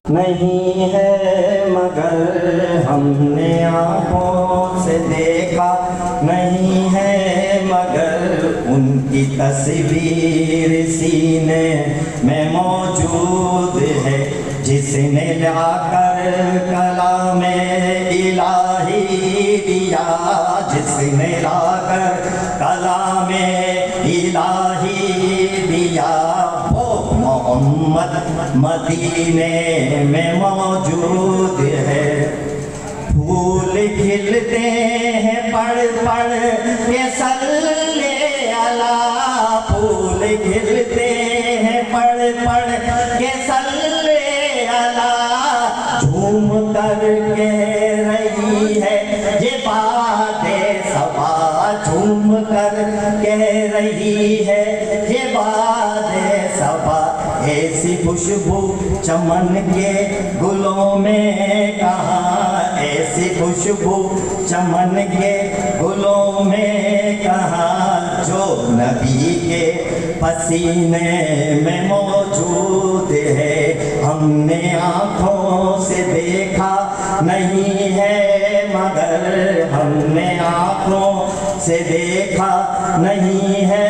نہیں ہے مگر ہم نے آنکھوں سے دیکھا، نہیں ہے مگر ان کی تصویر سینے میں موجود ہے، جس نے لا کر کلام الہی دیا، جس نے لا کر کلام الہی دیا، محمد مدینے میں موجود ہے۔ پھول کھلتے ہیں پڑھ پڑھ کے صلی اللہ، پھول کھلتے ہیں پڑھ پڑھ کے صلی اللہ، جھوم کر کہہ رہی ہے یہ بات صبا، جھوم کر کہہ رہی ہے یہ بات صبا، ایسی خوشبو چمن کے گلوں میں کہاں، ایسی خوشبو چمن کے گلوں میں کہاں، جو نبی کے پسینے میں موجود ہے، ہم نے آنکھوں سے دیکھا نہیں ہے مگر، ہم نے آنکھوں سے دیکھا نہیں ہے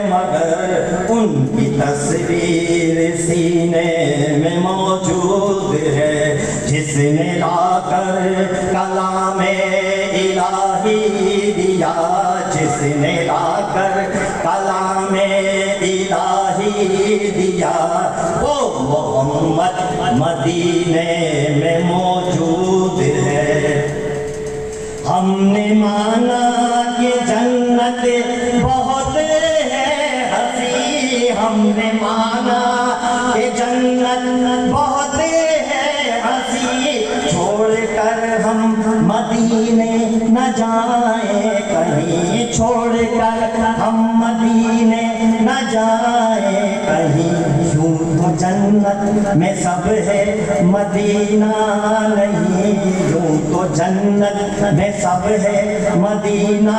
مگر، ان کی تصویر سینے میں موجود ہے، جس نے لا کر کلام الہی دیا، جس نے لا کر کلام الہی دیا، وہ محمد مدینے میں موجود ہے۔ ہم نے مانا کہ جنت بہت ہے ہنسی، ہم نے مانا کہ جنت بہت ہے ہنسی، چھوڑ کر ہم مدینے نہ جائیں کہیں، چھوڑ کر ہم مدینے نہ جائیں کہیں، یوں تو جنت میں سب ہے مدینہ نہیں، یوں تو جنت میں سب ہے مدینہ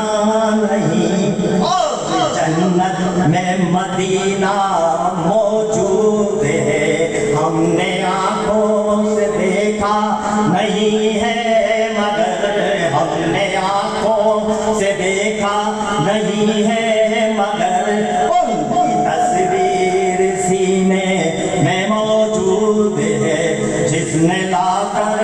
نہیں، اور جنت میں مدینہ موجود ہے، ہم نے آنکھوں سے دیکھا نہیں ہے مگر، ہم نے آنکھوں سے دیکھا نہیں ہے مگر، ان کی تصویر سینے میں موجود ہے، جس نے لا کر